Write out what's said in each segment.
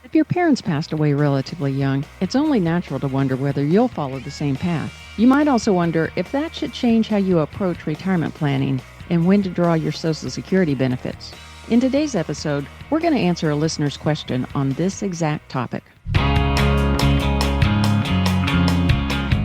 If your parents passed away relatively young, it's only natural to wonder whether you'll follow the same path. You might also wonder if that should change how you approach retirement planning and when to draw your Social Security benefits. In today's episode, we're going to answer a listener's question on this exact topic.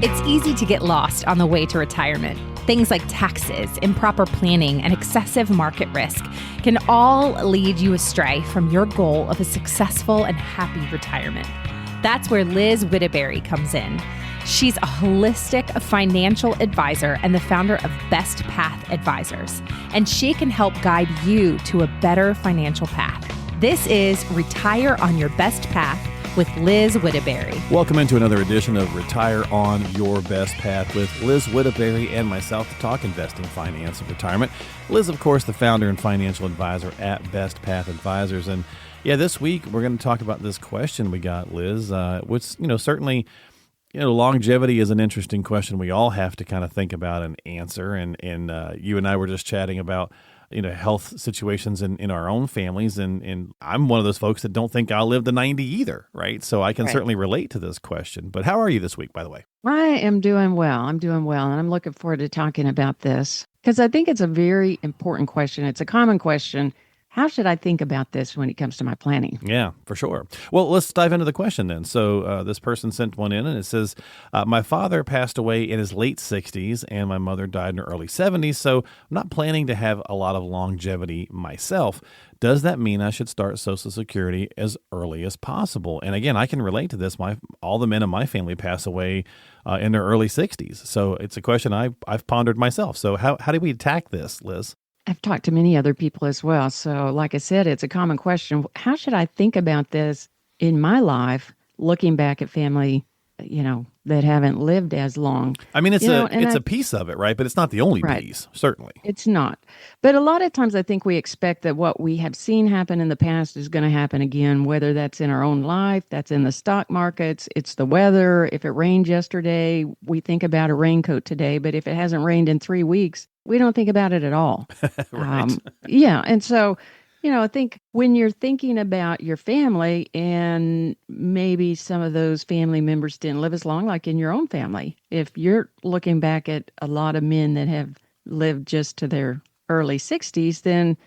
It's easy to get lost on the way to retirement. Things like taxes, improper planning, and excessive market risk can all lead you astray from your goal of a successful and happy retirement. That's where Liz Whittaberry comes in. She's a holistic financial advisor and the founder of Best Path Advisors, and she can help guide you to a better financial path. This is Retire on Your Best Path with Liz Whittaberry. Welcome into another edition of Retire on Your Best Path with Liz Whittaberry and myself to talk investing, finance, and retirement. Liz, of course, the founder and financial advisor at Best Path Advisors. And yeah, this week we're going to talk about this question we got, Liz, which, certainly, longevity is an interesting question we all have to kind of think about and answer. And you and I were just chatting about health situations in our own families. And I'm one of those folks that don't think I'll live to 90 either, right? So I can certainly relate to this question. But how are you this week, by the way? I am doing well. And I'm looking forward to talking about this because I think it's a very important question. It's a common question. How should I think about this when it comes to my planning? Yeah, for sure. Well, let's dive into the question then. So this person sent one in and it says, my father passed away in his late 60s and my mother died in her early 70s. So I'm not planning to have a lot of longevity myself. Does that mean I should start Social Security as early as possible? And again, I can relate to this. All the men in my family pass away in their early 60s. So it's a question I've pondered myself. So how do we attack this, Liz? I've talked to many other people as well. So like I said, it's a common question. How should I think about this in my life, looking back at family, that haven't lived as long? I mean, it's a piece of it, right? But it's not the only piece, certainly. It's not. But a lot of times I think we expect that what we have seen happen in the past is going to happen again, whether that's in our own life, that's in the stock markets, it's the weather. If it rained yesterday, we think about a raincoat today. But if it hasn't rained in 3 weeks, we don't think about it at all. Right. Yeah. And so, I think when you're thinking about your family and maybe some of those family members didn't live as long, like in your own family, if you're looking back at a lot of men that have lived just to their early 60s, then,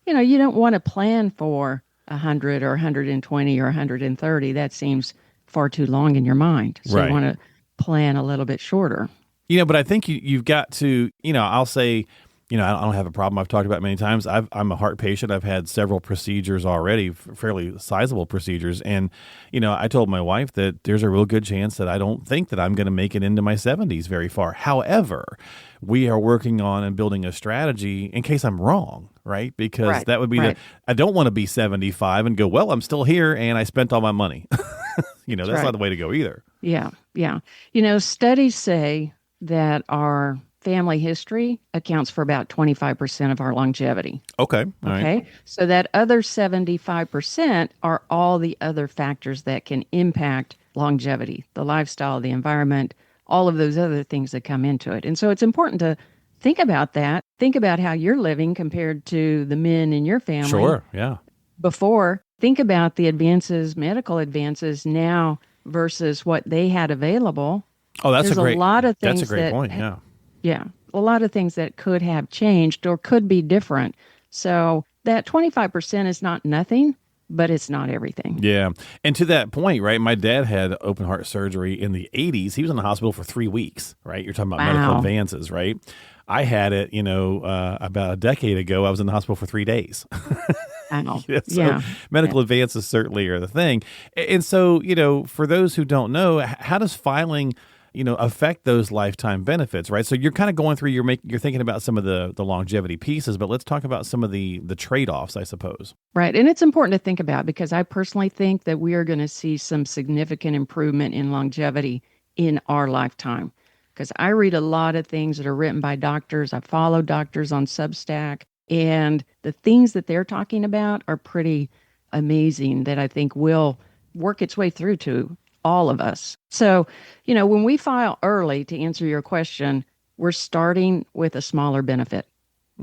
you don't want to plan for 100 or 120 or 130. That seems far too long in your mind. So Right. You want to plan a little bit shorter. But I think you've got to, I'll say, I don't have a problem I've talked about many times. I'm a heart patient. I've had several procedures already, fairly sizable procedures. And, I told my wife that there's a real good chance that I don't think that I'm going to make it into my 70s very far. However, we are working on and building a strategy in case I'm wrong, right? Because that would be I don't want to be 75 and go, well, I'm still here and I spent all my money. That's not the way to go either. Yeah. Yeah. Studies say that our family history accounts for about 25% of our longevity. Okay. All right. So that other 75% are all the other factors that can impact longevity, the lifestyle, the environment, all of those other things that come into it. And so it's important to think about that. Think about how you're living compared to the men in your family. Sure. Yeah. Before, think about the medical advances now versus what they had available. Oh, that's a great point. Yeah. Yeah. A lot of things that could have changed or could be different. So that 25% is not nothing, but it's not everything. Yeah. And to that point, right, my dad had open heart surgery in the 80s. He was in the hospital for 3 weeks, right? You're talking about medical advances, right? I had it, about a decade ago. I was in the hospital for 3 days. I know. Medical advances certainly are the thing. And so, for those who don't know, how does filing affect those lifetime benefits, right? So you're kind of going through, you're thinking about some of the longevity pieces, but let's talk about some of the trade-offs, I suppose. Right. And it's important to think about because I personally think that we are going to see some significant improvement in longevity in our lifetime. Because I read a lot of things that are written by doctors. I follow doctors on Substack, and the things that they're talking about are pretty amazing that I think will work its way through to all of us. So, when we file early, to answer your question, we're starting with a smaller benefit.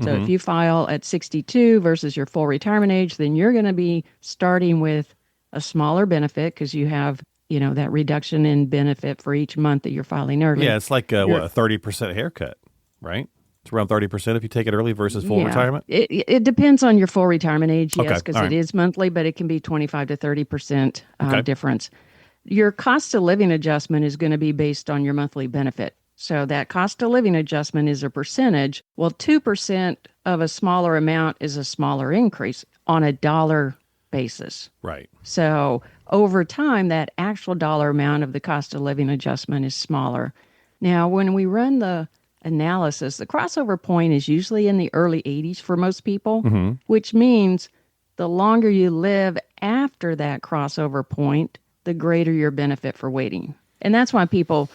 So if you file at 62 versus your full retirement age, then you're going to be starting with a smaller benefit because you have, that reduction in benefit for each month that you're filing early. Yeah, it's like a 30% haircut, right? It's around 30% if you take it early versus full Yeah, retirement. it depends on your full retirement age, Okay, yes, because all it right. is monthly, but it can be 25 to 30% Okay, difference. Your cost of living adjustment is going to be based on your monthly benefit. So that cost of living adjustment is a percentage. Well, 2% of a smaller amount is a smaller increase on a dollar basis. right. So over time, that actual dollar amount of the cost of living adjustment is smaller. Now, when we run the analysis, the crossover point is usually in the early 80s for most people, Mm-hmm. which means the longer you live after that crossover point, the greater your benefit for waiting. And that's why people,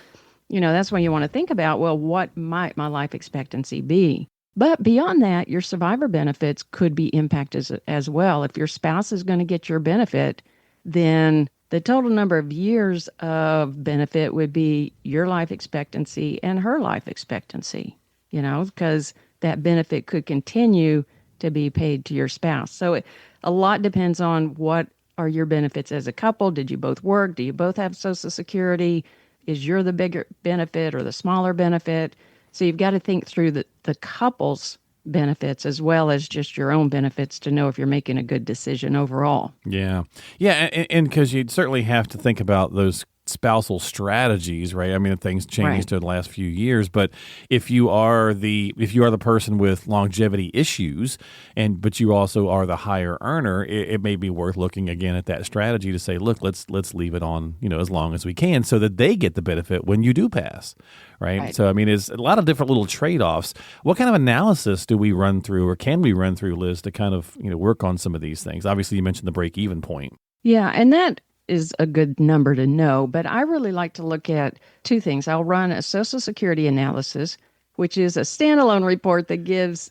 that's why you want to think about, well, what might my life expectancy be? But beyond that, your survivor benefits could be impacted as well. If your spouse is going to get your benefit, then the total number of years of benefit would be your life expectancy and her life expectancy, because that benefit could continue to be paid to your spouse. So a lot depends on what are your benefits as a couple. Did you both work? Do you both have Social Security? Is your the bigger benefit or the smaller benefit? So you've got to think through the couple's benefits as well as just your own benefits to know if you're making a good decision overall. Yeah. Yeah. And because you'd certainly have to think about those spousal strategies, right? I mean, things changed Right. in the last few years, but if you are the person with longevity issues, but you also are the higher earner, it may be worth looking again at that strategy to say, look, let's leave it on, as long as we can, so that they get the benefit when you do pass, right? Right. So I mean, it's a lot of different little trade-offs. What kind of analysis do we run through, or can we run through, Liz, to kind of work on some of these things? Obviously, you mentioned the break-even point. Yeah, and that is a good number to know, but I really like to look at two things. I'll run a Social Security analysis, which is a standalone report that gives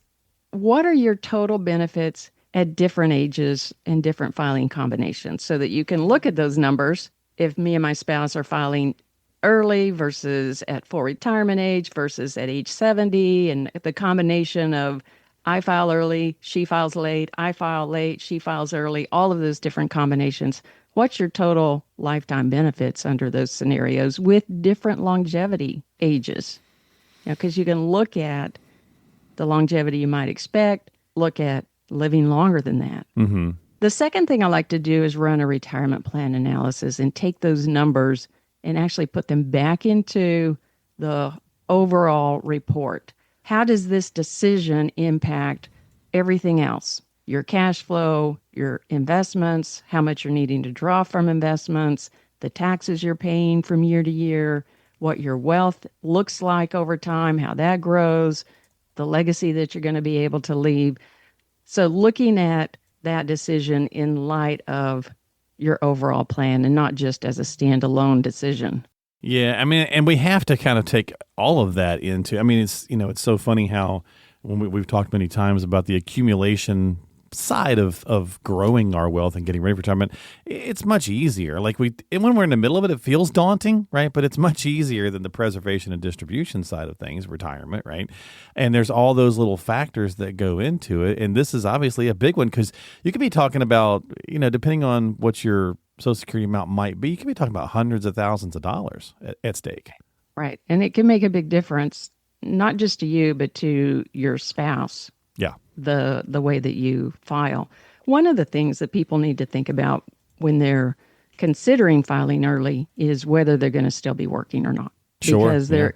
what are your total benefits at different ages and different filing combinations so that you can look at those numbers if me and my spouse are filing early versus at full retirement age versus at age 70, and the combination of I file early, she files late, I file late, she files early, all of those different combinations. What's your total lifetime benefits under those scenarios with different longevity ages? Because you can look at the longevity you might expect, look at living longer than that. Mm-hmm. The second thing I like to do is run a retirement plan analysis and take those numbers and actually put them back into the overall report. How does this decision impact everything else? Your cash flow, your investments, how much you're needing to draw from investments, the taxes you're paying from year to year, what your wealth looks like over time, how that grows, the legacy that you're going to be able to leave. So looking at that decision in light of your overall plan and not just as a standalone decision. Yeah, I mean, and we have to kind of take all of that into. I mean, it's so funny how when we've talked many times about the accumulation side of growing our wealth and getting ready for retirement. It's much easier. And when we're in the middle of it, it feels daunting, right? But it's much easier than the preservation and distribution side of things, retirement, right? And there's all those little factors that go into it. And this is obviously a big one because you could be talking about, depending on what your Social Security amount might be, you could be talking about hundreds of thousands of dollars at stake. Right. And it can make a big difference, not just to you, but to your spouse. Yeah. The way that you file. One of the things that people need to think about when they're considering filing early is whether they're going to still be working or not. Sure. Because there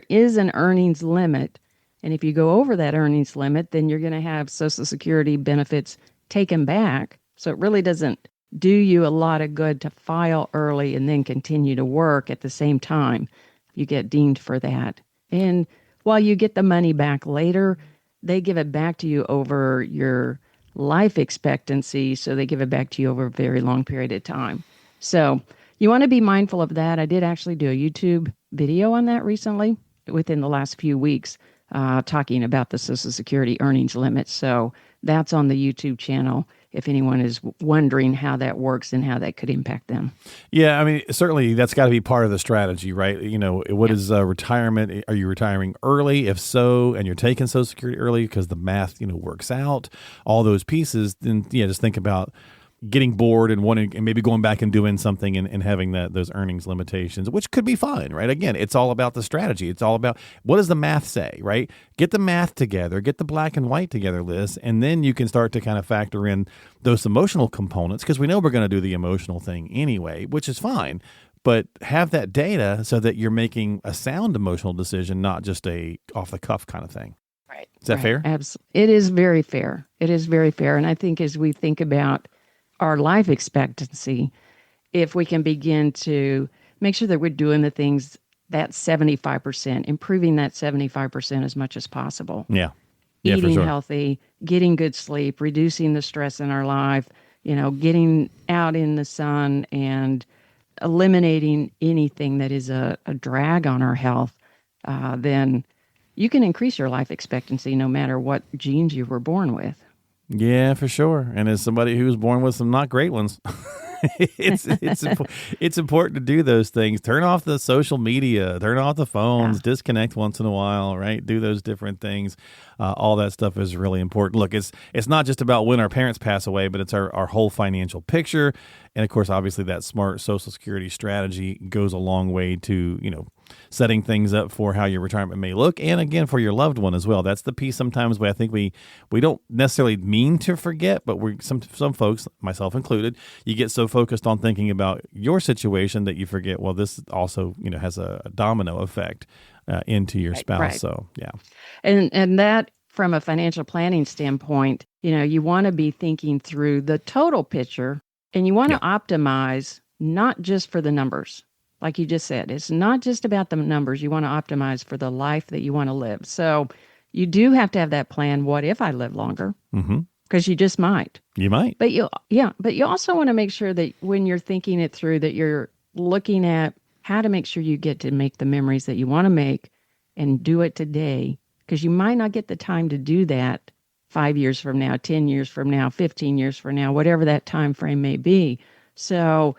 is an earnings limit. And if you go over that earnings limit, then you're going to have Social Security benefits taken back. So it really doesn't do you a lot of good to file early and then continue to work at the same time. You get deemed for that. And while you get the money back later, they give it back to you over your life expectancy. So they give it back to you over a very long period of time. So you want to be mindful of that. I did actually do a YouTube video on that recently within the last few weeks, talking about the Social Security earnings limit. So that's on the YouTube channel if anyone is wondering how that works and how that could impact them. Yeah, I mean, certainly that's got to be part of the strategy, right? What is retirement? Are you retiring early? If so, and you're taking Social Security early because the math, works out, all those pieces, then, just think about getting bored and wanting and maybe going back and doing something and having those earnings limitations, which could be fine, right? Again, it's all about the strategy. It's all about what does the math say, right? Get the math together, get the black and white together, Liz, and then you can start to kind of factor in those emotional components, because we know we're going to do the emotional thing anyway, which is fine. But have that data so that you're making a sound emotional decision, not just a off the cuff kind of thing. Right. Is that fair? Absolutely. It is very fair. It is very fair. And I think as we think about our life expectancy, if we can begin to make sure that we're doing the things, that 75%, improving that 75% as much as possible. Yeah. Eating for sure. healthy, getting good sleep, reducing the stress in our life, getting out in the sun and eliminating anything that is a drag on our health, then you can increase your life expectancy no matter what genes you were born with. Yeah, for sure. And as somebody who was born with some not great ones, it's important to do those things. Turn off the social media, turn off the phones, disconnect once in a while, right? Do those different things. All that stuff is really important. Look, it's not just about when our parents pass away, but it's our whole financial picture. And of course, obviously that smart Social Security strategy goes a long way to, setting things up for how your retirement may look, and again for your loved one as well. That's the piece sometimes where I think we don't necessarily mean to forget, but some folks, myself included, you get so focused on thinking about your situation that you forget, well, this also has a domino effect into your spouse. Right. So yeah, and that from a financial planning standpoint, you want to be thinking through the total picture, and you want to optimize not just for the numbers. Like you just said, it's not just about the numbers. You want to optimize for the life that you want to live. So you do have to have that plan. What if I live longer? Mm-hmm. Because you just might. You might. But you also want to make sure that when you're thinking it through, that you're looking at how to make sure you get to make the memories that you want to make and do it today. Because you might not get the time to do that 5 years from now, 10 years from now, 15 years from now, whatever that time frame may be. So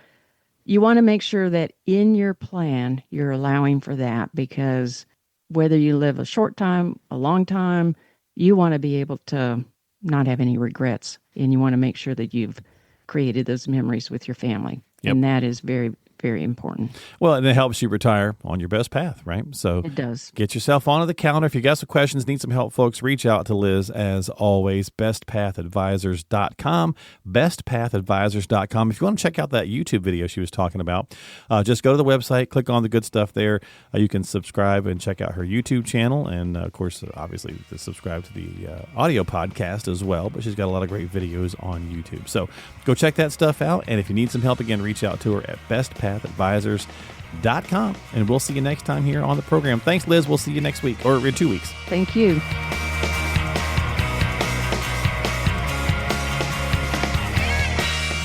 you want to make sure that in your plan, you're allowing for that, because whether you live a short time, a long time, you want to be able to not have any regrets. And you want to make sure that you've created those memories with your family. Yep. And that is very, very important. Well, and it helps you retire on your best path, right? So it does. Get yourself onto the calendar. If you got some questions, need some help, folks, reach out to Liz as always, bestpathadvisors.com, bestpathadvisors.com. If you want to check out that YouTube video she was talking about, just go to the website, click on the good stuff there. You can subscribe and check out her YouTube channel. And of course, obviously, subscribe to the audio podcast as well. But she's got a lot of great videos on YouTube. So go check that stuff out. And if you need some help, again, reach out to her at bestpathadvisors.com. And we'll see you next time here on the program. Thanks, Liz. We'll see you next week or in 2 weeks. Thank you.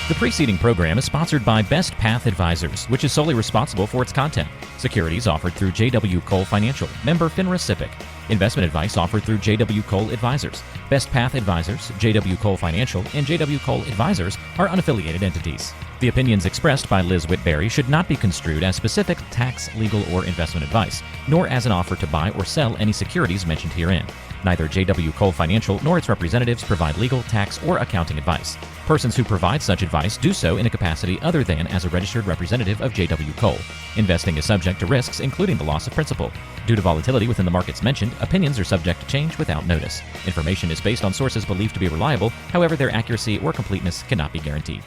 The preceding program is sponsored by Best Path Advisors, which is solely responsible for its content. Securities offered through J.W. Cole Financial, member FINRA SIPC. Investment advice offered through J.W. Cole Advisors. Best Path Advisors, J.W. Cole Financial, and J.W. Cole Advisors are unaffiliated entities. The opinions expressed by Liz Whitberry should not be construed as specific tax, legal, or investment advice, nor as an offer to buy or sell any securities mentioned herein. Neither J.W. Cole Financial nor its representatives provide legal, tax, or accounting advice. Persons who provide such advice do so in a capacity other than as a registered representative of J.W. Cole. Investing is subject to risks, including the loss of principal. Due to volatility within the markets mentioned, opinions are subject to change without notice. Information is based on sources believed to be reliable, however, their accuracy or completeness cannot be guaranteed.